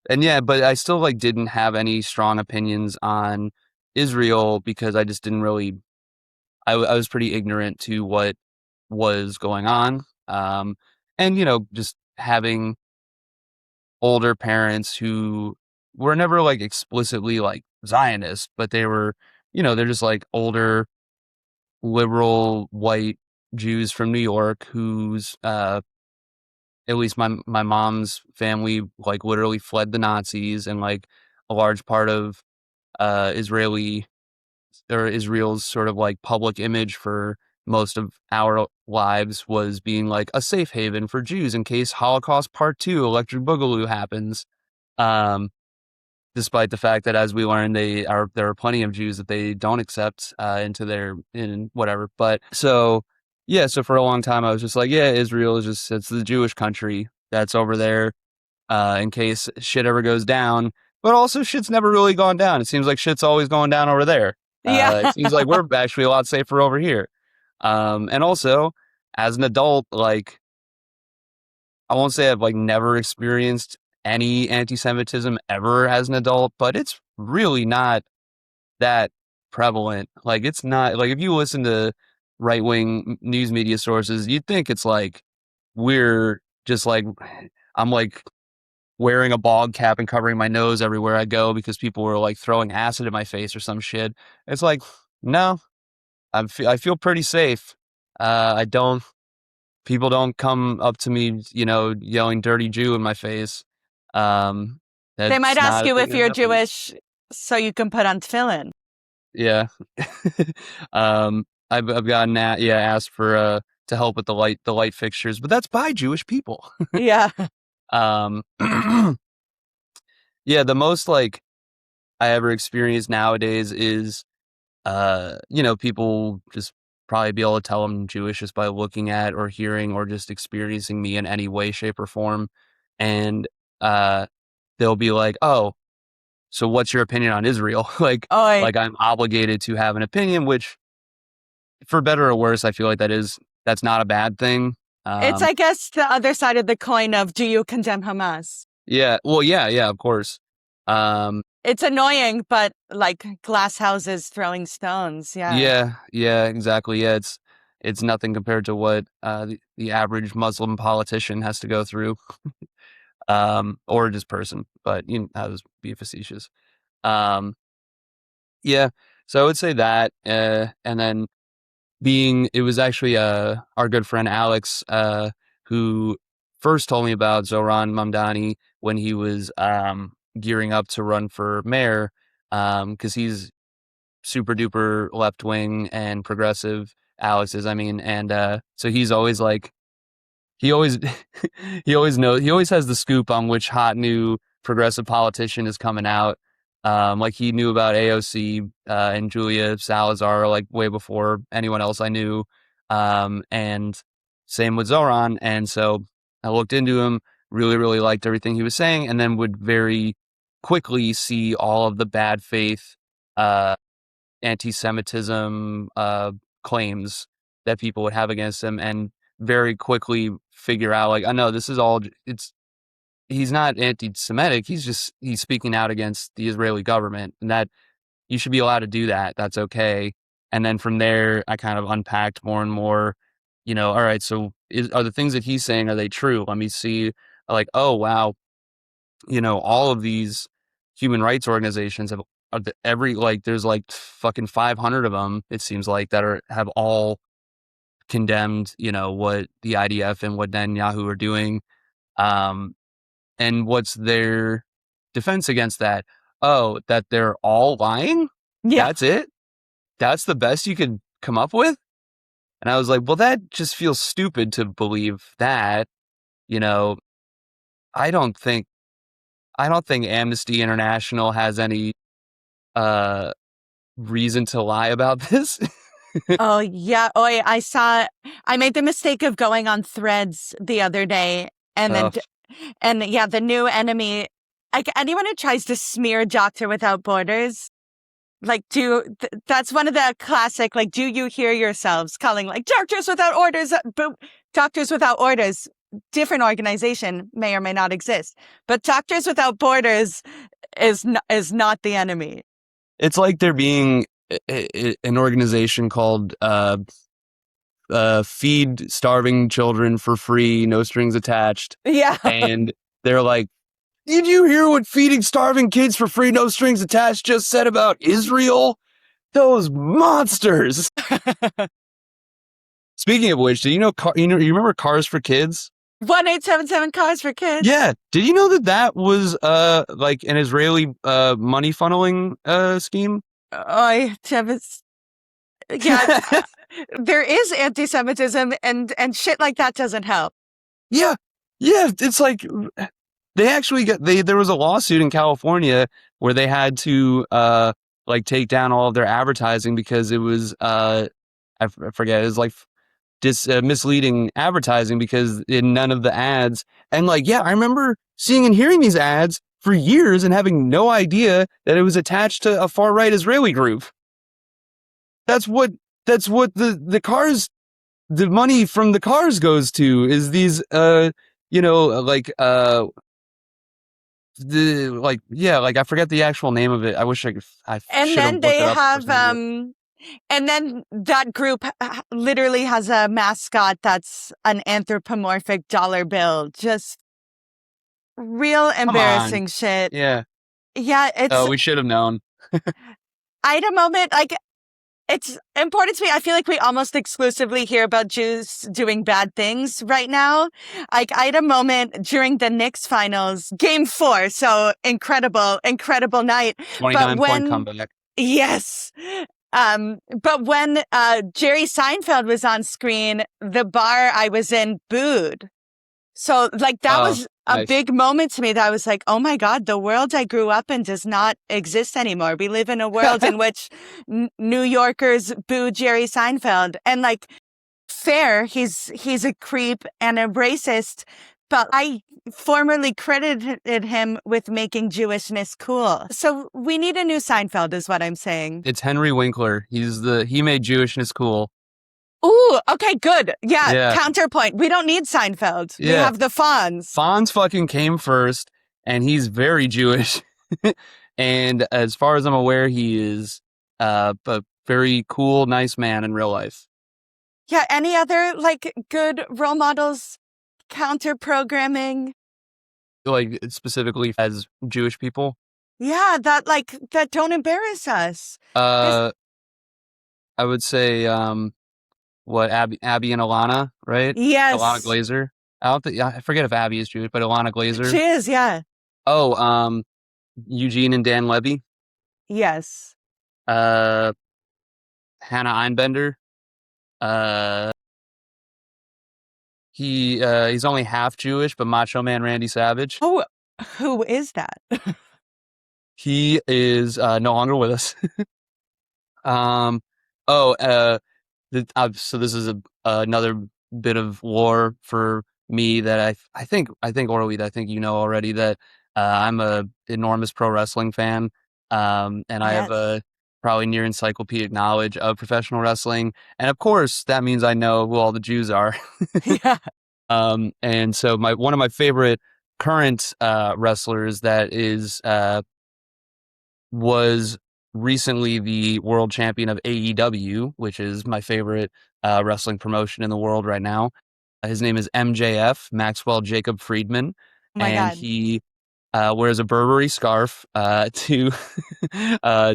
and yeah, but I still like didn't have any strong opinions on Israel because I just didn't really, I was pretty ignorant to what was going on. And, just having older parents who were never like explicitly like Zionists, but they were, they're just like older, liberal, white Jews from New York whose, at least my mom's family, like literally fled the Nazis, and like a large part of, Israeli or Israel's sort of like public image for most of our lives was being like a safe haven for Jews in case Holocaust Part 2 Electric Boogaloo happens. Um, despite the fact that, as we learned, there are plenty of Jews that they don't accept in whatever. But so yeah, so for a long time I was just like, yeah, Israel is just it's the Jewish country that's over there in case shit ever goes down. But also, shit's never really gone down. It seems like shit's always going down over there. Yeah. It seems like we're actually a lot safer over here. And also, as an adult, like I won't say I've like never experienced any anti-Semitism ever as an adult, but it's really not that prevalent. Like it's not like if you listen to right-wing news media sources, you'd think it's like we're just like I'm like wearing a bog cap and covering my nose everywhere I go because people were like throwing acid in my face or some shit. It's like, no, I feel pretty safe. I don't, people don't come up to me, yelling dirty Jew in my face. Um, They might that's ask not a you thing if that you're happens. Jewish so you can put on tefillin. Yeah. I've gotten asked for, to help with the light fixtures, but that's by Jewish people. Yeah. Um, yeah, the most like I ever experience nowadays is, people just probably be able to tell I'm Jewish just by looking at or hearing or just experiencing me in any way, shape, or form. And uh, they'll be like, oh, so what's your opinion on Israel? Oh, like I'm obligated to have an opinion, which for better or worse, I feel like that's not a bad thing. it's, Um, I guess, the other side of the coin of do you condemn Hamas? yeah, well, yeah, of course. Um, It's annoying, but like glass houses throwing stones. Yeah. Yeah, exactly. Yeah, it's nothing compared to what the average Muslim politician has to go through, or just person. But I was being facetious. Um, yeah, so I would say that, and then it was actually our good friend Alex who first told me about Zohran Mamdani when he was gearing up to run for mayor, because he's super duper left wing and progressive. Alex is, I mean, and so he's always like he always he always has the scoop on which hot new progressive politician is coming out. Like he knew about AOC and Julia Salazar like way before anyone else I knew. And same with Zoran. And so I looked into him, really, really liked everything he was saying, and then would very quickly see all of the bad faith uh, anti-Semitism claims that people would have against him, and very quickly figure out like, I know this is all. He's not anti-Semitic. He's speaking out against the Israeli government, and that you should be allowed to do that. That's okay. And then from there, I kind of unpacked more and more. All right, so are the things that he's saying, are they true? Let me see. Like, oh wow, all of these human rights organizations have there's like fucking 500 of them, it seems like, that have all condemned, what the IDF and what Netanyahu are doing. Um, and what's their defense against that? Oh, that they're all lying? Yeah. That's it? That's the best you could come up with? And I was like, well, that just feels stupid to believe that. You know, I don't think Amnesty International has any uh reason to lie about this. Oh, yeah. Oh, I made the mistake of going on Threads the other day and uh, and yeah, the new enemy, like anyone who tries to smear Doctor Without Borders, like, that's one of the classic, like, do you hear yourselves calling, like, Doctors Without Orders, but Doctors Without Orders, different organization, may or may not exist, but Doctors Without Borders is not the enemy. it's like there being an organization called Feed Starving Children for Free, No Strings Attached. Yeah. And they're like, did you hear what Feeding Starving Kids for Free, No Strings Attached just said about Israel? Those monsters. Speaking of which, do you know, you remember Cars for Kids? 1877 Cars for Kids. Yeah. Did you know that was like an Israeli money funneling scheme? I yeah, there is anti-Semitism and shit like that doesn't help. Yeah. Yeah, it's like they actually got there was a lawsuit in California where they had to like take down all of their advertising because it was I forget, it was like misleading advertising because in none of the ads, and like, yeah, I remember seeing and hearing these ads for years and having no idea that it was attached to a far right Israeli group. That's what the cars, the money from the cars goes to, is these like the like yeah, like I forget the actual name of it. I wish I And should have then looked they it up before have saying it. and then that group literally has a mascot that's an anthropomorphic dollar bill. Just real Come on. embarrassing shit. Yeah. Yeah, Oh, it's we should have known. I had a moment like it's important to me. I feel like we almost exclusively hear about Jews doing bad things right now. Like I had a moment during the Knicks finals, game 4. So incredible, incredible night. But 29-point when, comeback. yes. But when Jerry Seinfeld was on screen, the bar I was in booed. So like that Oh, was a nice. big moment to me that I was like, oh my God, the world I grew up in does not exist anymore. We live in a world in which New Yorkers boo Jerry Seinfeld. And like, fair, he's a creep and a racist, but I formerly credited him with making Jewishness cool. So we need a new Seinfeld is what I'm saying. It's Henry Winkler. He made Jewishness cool. Ooh, okay, good. Yeah, Yeah. counterpoint. We don't need Seinfeld. We Yeah. have the Fonz. Fonz fucking came first, and he's very Jewish. And as far as I'm aware, he is a very cool, nice man in real life. Yeah, any other like good role models, counter programming? Like specifically as Jewish people. Yeah, that don't embarrass us. There's Uh, I would say what Abby and Alana, right? Alana yes. Glazer. I forget if Abby is Jewish, but Alana Glazer. She is, yeah. Oh, Eugene and Dan Levy. Yes. Uh, Hannah Einbender. Uh, he's only half Jewish, but Macho Man Randy Savage. Oh, who is that? He is no longer with us. Um, oh, so this is another bit of lore for me that I think Orly, I think you know already that I'm a enormous pro wrestling fan, and I have Yes. a probably near encyclopedic knowledge of professional wrestling, and of course that means I know who all the Jews are. Yeah. And so one of my favorite current wrestlers that is was recently the world champion of AEW, which is my favorite wrestling promotion in the world right now. His name is MJF, Maxwell Jacob Friedman, Oh my and God. he wears a Burberry scarf to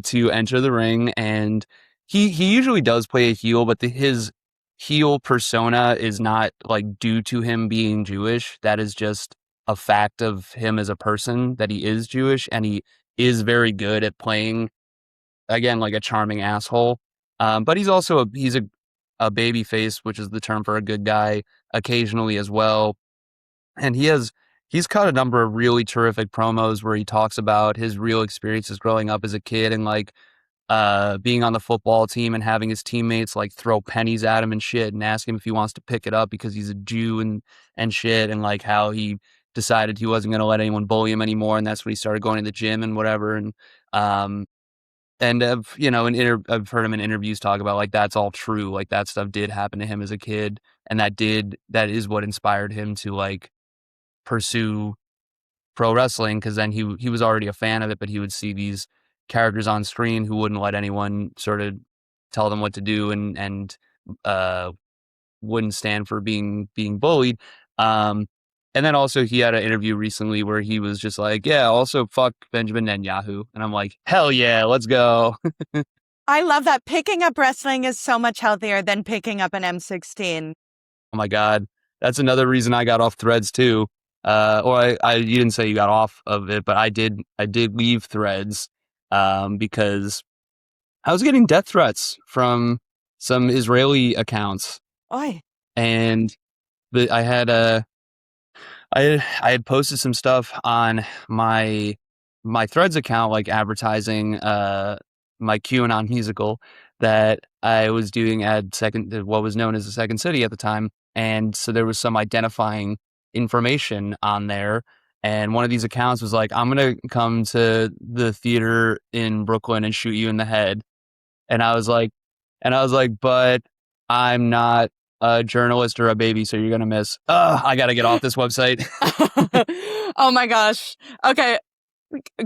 to enter the ring. And he usually does play a heel, but his heel persona is not like due to him being Jewish. That is just a fact of him as a person, that he is Jewish, and he is very good at playing, again, like a charming asshole. But he's also a baby face, which is the term for a good guy, occasionally as well. And he's cut a number of really terrific promos where he talks about his real experiences growing up as a kid, and like being on the football team and having his teammates like throw pennies at him and shit and ask him if he wants to pick it up because he's a Jew and shit, and like how he decided he wasn't going to let anyone bully him anymore, and that's when he started going to the gym and whatever. Um and I've heard him in interviews talk about like that's all true, like that stuff did happen to him as a kid, and that is what inspired him to like pursue pro wrestling, because then he was already a fan of it, but he would see these characters on screen who wouldn't let anyone sort of tell them what to do, and uh, wouldn't stand for being bullied. Um, and then also he had an interview recently where he was just like, yeah, also fuck Benjamin Netanyahu, and I'm like, hell yeah, let's go. I love that. Picking up wrestling is so much healthier than picking up an M16. Oh my God, that's another reason I got off Threads too. Or you didn't say you got off of it, but I did leave Threads because I was getting death threats from some Israeli accounts, Oi. and I had I had posted some stuff on my Threads account, like advertising my QAnon musical that I was doing at what was known as the Second City at the time, and so there was some identifying information on there. And one of these accounts was like, "I'm gonna come to the theater in Brooklyn and shoot you in the head." And I was like, but I'm not a journalist or a baby, so you're gonna miss. I gotta get off this website. Oh my gosh. Okay.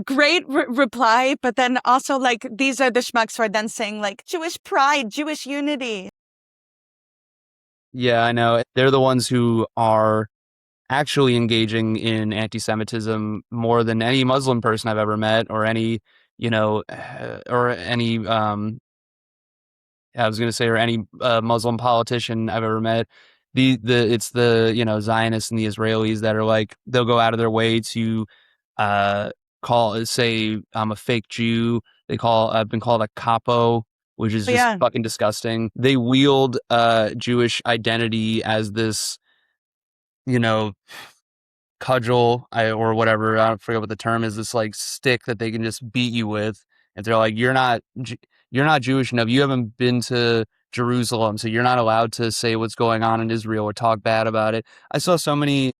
Great reply, but then also like these are the schmucks who are then saying like Jewish pride, Jewish unity. Yeah, I know. They're the ones who are actually engaging in anti-Semitism more than any Muslim person I've ever met, or any, or any I was going to say, or any Muslim politician I've ever met. It's the Zionists and the Israelis that are like, they'll go out of their way to uh say I'm a fake Jew. I've been called a capo, which is But just yeah. fucking disgusting. They wield Jewish identity as this, you know, cudgel, or whatever. I don't forget what the term is. This like stick that they can just beat you with, and they're like, you're not Jewish enough. You haven't been to Jerusalem, so you're not allowed to say what's going on in Israel or talk bad about it. I saw so many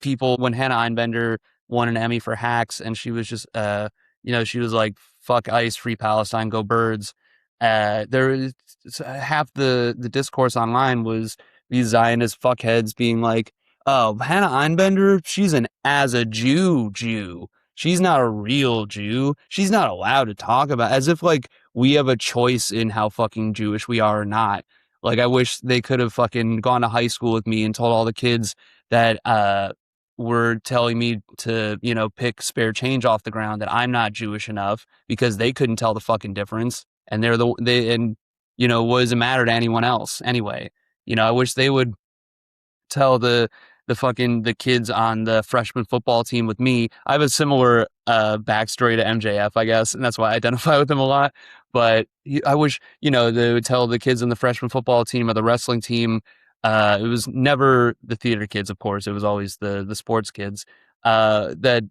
people when Hannah Einbender won an Emmy for Hacks, and she was just, she was like, "Fuck ICE, free Palestine, go birds." There is half the discourse online was these Zionist fuckheads being like, "Oh, Hannah Einbender, she's an as a Jew. She's not a real Jew. She's not allowed to talk about," as if like we have a choice in how fucking Jewish we are or not. Like, I wish they could have fucking gone to high school with me and told all the kids that were telling me to, pick spare change off the ground, that I'm not Jewish enough, because they couldn't tell the fucking difference. And what does it matter to anyone else anyway? I wish they would tell the kids on the freshman football team with me. I have a similar backstory to MJF, I guess, and that's why I identify with him a lot. But I wish, they would tell the kids on the freshman football team or the wrestling team. It was never the theater kids, of course. It was always the sports kids. That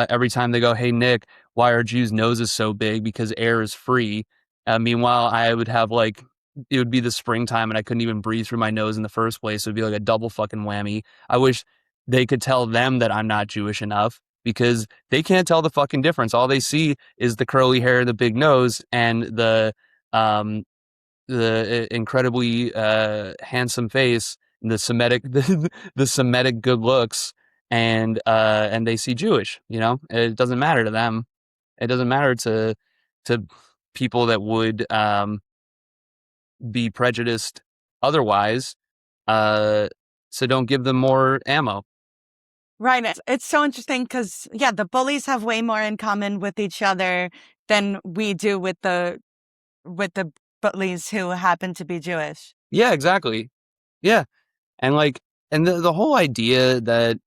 every time they go, "Hey Nick, why are Jews' noses so big? Because air is free." Meanwhile, I would have like, it would be the springtime and I couldn't even breathe through my nose in the first place. It would be like a double fucking whammy. I wish they could tell them that I'm not Jewish enough, because they can't tell the fucking difference. All they see is the curly hair, the big nose, and um the incredibly handsome face, the Semitic the Semitic good looks, and they see Jewish. It doesn't matter to them. It doesn't matter to people that would be prejudiced otherwise. Uh, so don't give them more ammo. Right. It's so interesting because, yeah, the bullies have way more in common with each other than we do with the bullies who happen to be Jewish. Yeah, exactly. Yeah, and like, and the whole idea that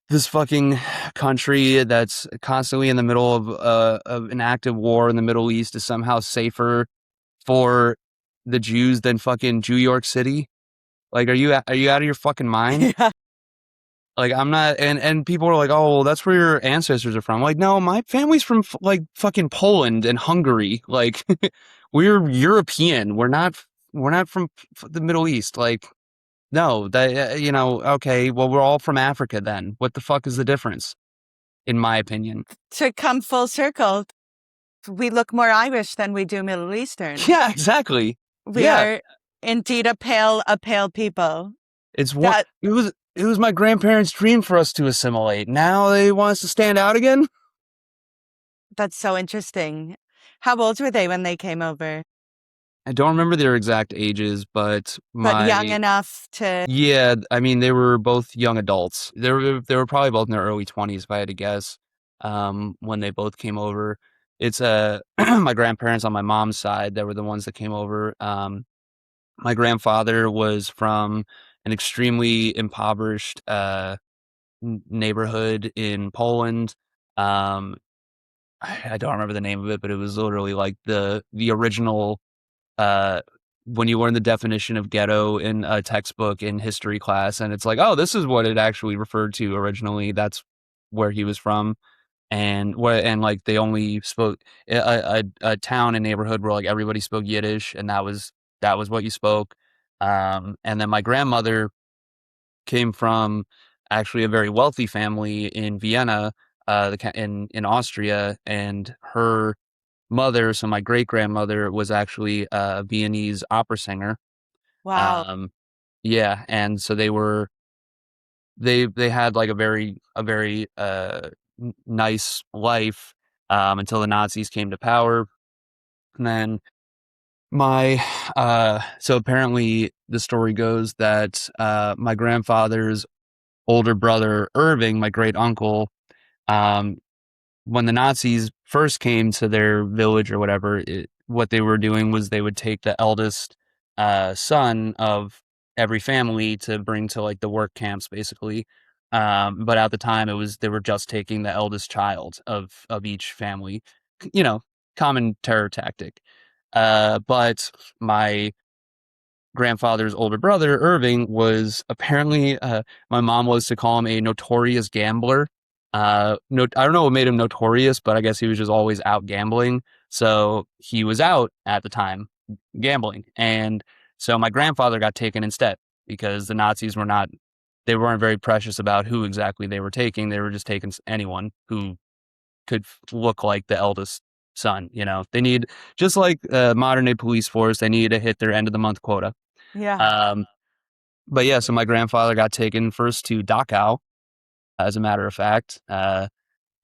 this fucking country that's constantly in the middle of an active war in the Middle East is somehow safer for the Jews than fucking New York City. Like, are you out of your fucking mind? Yeah. Like, I'm not, and people are like, "Oh, well, that's where your ancestors are from." Like, no, my family's from like fucking Poland and Hungary. Like, we're European. We're not from the Middle East. Like, no, that, okay, well, we're all from Africa then. What the fuck is the difference, in my opinion? To come full circle, we look more Irish than we do Middle Eastern. Yeah, exactly. We Yeah, are indeed a pale people. it's one. That It was my grandparents' dream for us to assimilate. Now they want us to stand out again. that's so interesting. How old were they when they came over? I don't remember their exact ages, but But young enough to. yeah, I mean, they were both young adults. They were probably both in their early 20s, if I had to guess, when they both came over. It's my grandparents on my mom's side that were the ones that came over. My grandfather was from an extremely impoverished neighborhood in Poland. Um, I don't remember the name of it, but it was literally like the original when you learn the definition of ghetto in a textbook in history class, and it's like, oh, this is what it actually referred to originally. That's where he was from, and like they only spoke a town and neighborhood where like everybody spoke Yiddish, and that was what you spoke. And then my grandmother came from actually a very wealthy family in Vienna, in Austria, and her mother, so my great grandmother, was actually a Viennese opera singer. Wow. Um, yeah, and so they had like a very nice life until the Nazis came to power. And then my so apparently the story goes that my grandfather's older brother Irving, my great uncle, um, when the Nazis first came to their village or whatever, what they were doing was they would take the eldest son of every family to bring to like the work camps, basically. But at the time, it was they were just taking the eldest child of each family, you know, common terror tactic. But my grandfather's older brother, Irving, was apparently, my mom was to call him a notorious gambler. No, I don't know what made him notorious, but I guess he was just always out gambling. So he was out at the time gambling. And so my grandfather got taken instead because the Nazis they weren't very precious about who exactly they were taking. They were just taking anyone who could look like the eldest son. They need, just like modern day police force, they need to hit their end of the month quota. Yeah. Um, but yeah, so my grandfather got taken first to Dachau, as a matter of fact,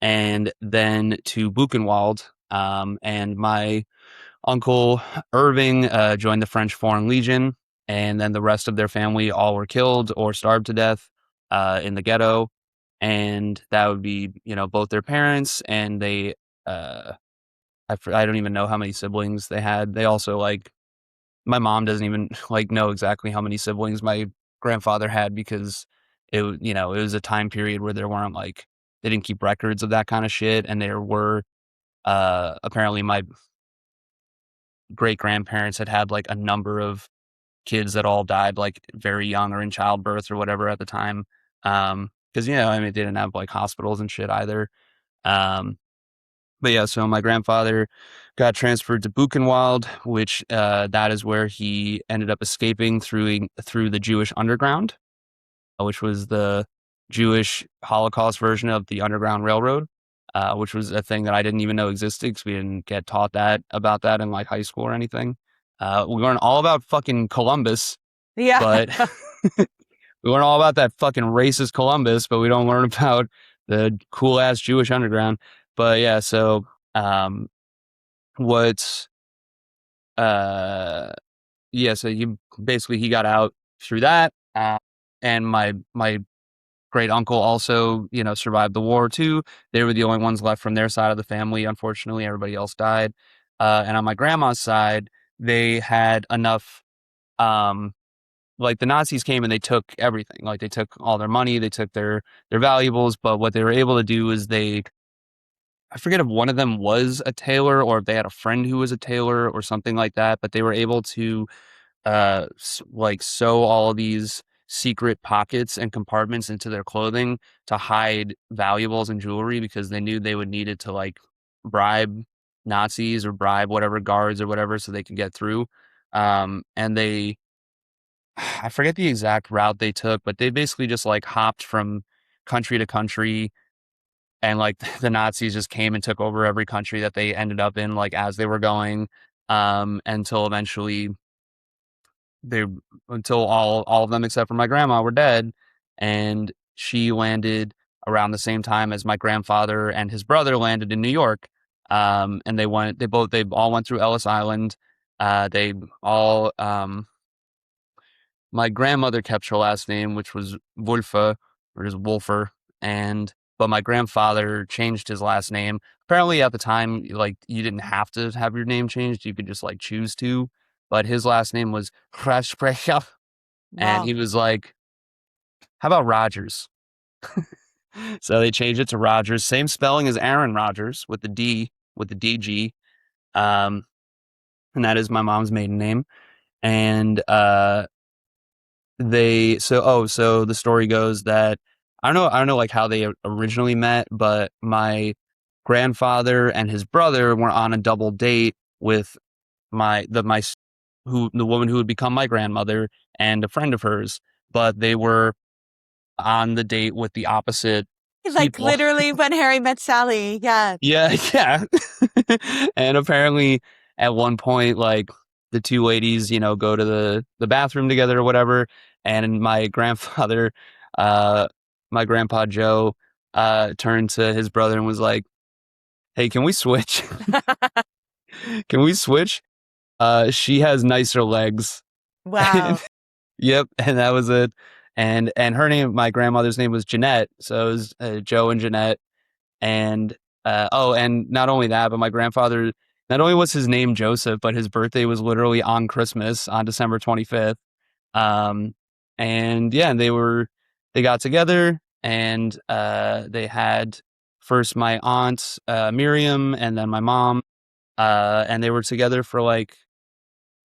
and then to Buchenwald. And my uncle Irving joined the French Foreign Legion, and then the rest of their family all were killed or starved to death in the ghetto. And that would be, both their parents, and uh, I don't even know how many siblings they had. They also like my mom doesn't even like know exactly how many siblings my grandfather had because it was a time period where there weren't like they didn't keep records of that kind of shit, and there were apparently my great grandparents had like a number of kids that all died like very young or in childbirth or whatever at the time. Because I mean they didn't have like hospitals and shit either. Um, But yeah, so my grandfather got transferred to Buchenwald, which that is where he ended up escaping through the Jewish underground, which was the Jewish Holocaust version of the Underground Railroad, which was a thing that I didn't even know existed because we didn't get taught that about that in like high school or anything. We learned all about fucking Columbus, Yeah. but we learn all about that fucking racist Columbus, but we don't learn about the cool ass Jewish underground. But yeah, so um, what? Uh, yeah, so he got out through that, and my great uncle also survived the war too. They were the only ones left from their side of the family. Unfortunately, everybody else died. And on my grandma's side, they had enough. Um, like the Nazis came and they took everything. Like they took all their money, they took their valuables. But what they were able to do is I forget if one of them was a tailor or if they had a friend who was a tailor or something like that. But they were able to like sew all of these secret pockets and compartments into their clothing to hide valuables and jewelry because they knew they would need it to like bribe Nazis or bribe whatever guards or whatever so they could get through. And I forget the exact route they took, but they basically just like hopped from country to country, and like the Nazis just came and took over every country that they ended up in, like as they were going, until eventually they until all of them except for my grandma were dead, and she landed around the same time as my grandfather and his brother landed in New York. And they all went through Ellis Island. They all My grandmother kept her last name, which was Wolfe, or just Wolfer, but my grandfather changed his last name. Apparently, at the time, like you didn't have to have your name changed; you could just like choose to. But his last name was Krasprecher, and Wow. he was like, "How about Rogers?" So they changed it to Rogers, same spelling as Aaron Rodgers with the D, with the DG, um, and that is my mom's maiden name. and so the story goes that I don't know like how they originally met, but my grandfather and his brother were on a double date with the woman who would become my grandmother and a friend of hers, but they were on the date with the opposite Like people. literally when Harry met Sally. Yeah. Yeah, yeah. And apparently at one point, like the two ladies, go to the bathroom together or whatever. And my grandfather, uh, my grandpa Joe, turned to his brother and was like, "Hey, can we switch? Can we switch? She has nicer legs." Wow. Yep, and that was it. And my grandmother's name was Jeanette, so it was Joe and Jeanette. And and not only that, but my grandfather, not only was his name Joseph, but his birthday was literally on Christmas on December 25th. Um, and yeah, they got together and they had first my aunt Miriam and then my mom, and they were together for like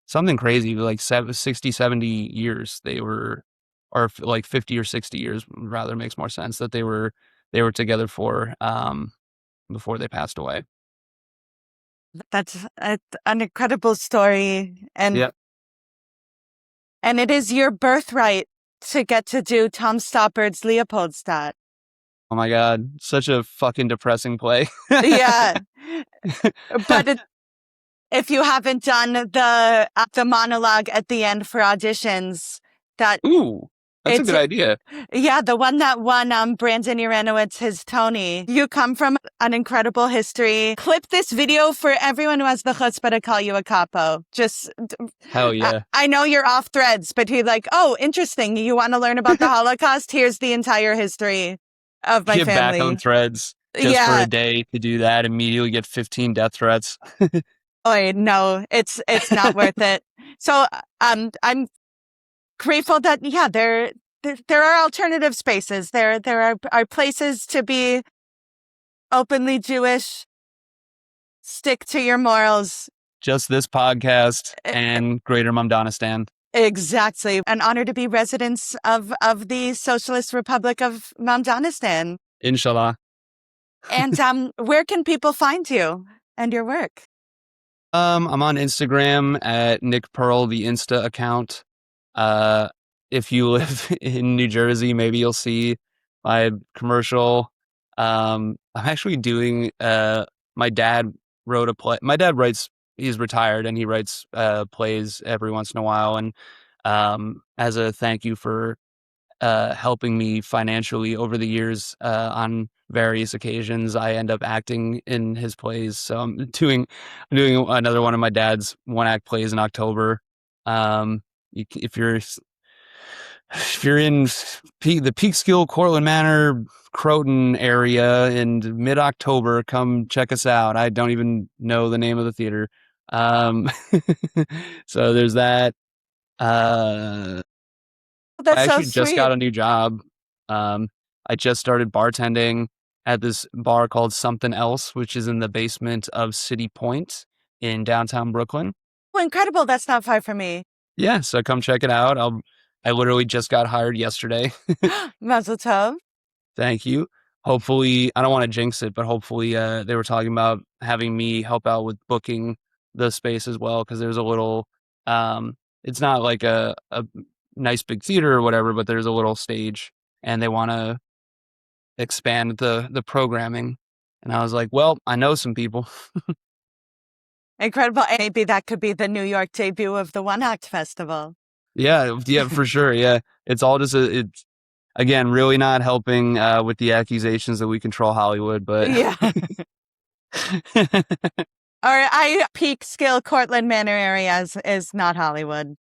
something crazy, like 60, 70 years. They were, or like 50 or 60 years, rather makes more sense that they were together for. Before they passed away. That's an incredible story. Yeah. And it is your birthright to get to do Tom Stoppard's Leopoldstadt. Oh my God. Such a fucking depressing play. Yeah. But if you haven't done the monologue at the end for auditions, that Ooh, that's a it's good idea. yeah, the one that won Brandon Uranowitz his Tony. You come from an incredible history. Clip this video for everyone who has the chutzpah to call you a capo. Just Hell yeah. I know you're off threads, but he's like, oh, interesting. You want to learn about the Holocaust? Here's the entire history of my Get back on family. Threads just for a day to do that, immediately get 15 death threats. Oh no, it's not worth it. So I'm grateful that there are alternative spaces. There are places to be openly Jewish. Stick to your morals. Just this podcast and Greater Mamdanistan. Exactly. An honor to be residents of the Socialist Republic of Mamdanistan. Inshallah. And where can people find you and your work? I'm on Instagram at Nick Pearl, the Insta account. If you live in New Jersey, maybe you'll see my commercial. I'm actually doing, my dad wrote a play. My dad he's retired and he writes plays every once in a while. And as a thank you for helping me financially over the years on various occasions, I end up acting in his plays. So I'm doing another one of my dad's one act plays in October. If you're in the Peekskill, Cortland Manor, Croton area in mid-October, come check us out. I don't even know the name of the theater. So there's that. That's I so actually just got sweet. a new job. I just started bartending at this bar called Something Else, which is in the basement of City Point in downtown Brooklyn. Oh, incredible. That's not far from me. Yeah, so come check it out. I literally just got hired yesterday. Mazel tov. Thank you. Hopefully, I don't want to jinx it, but hopefully they were talking about having me help out with booking the space as well, because there's a little, it's not like a nice big theater or whatever, but there's a little stage and they want to expand the programming. And I was like, well, I know some people. Incredible. And maybe that could be the New York debut of the One Act Festival. Yeah, for sure. Yeah. It's all just it's again really not helping with the accusations that we control Hollywood, but yeah. Or Peekskill, Cortland Manor area is not Hollywood.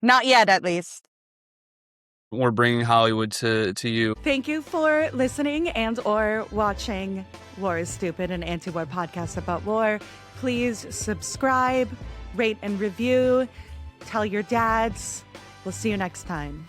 Not yet, at least. We're bringing Hollywood to you. Thank you for listening and or watching War is Stupid, an anti-war podcast about war. Please subscribe, rate and review. Tell your dads. We'll see you next time.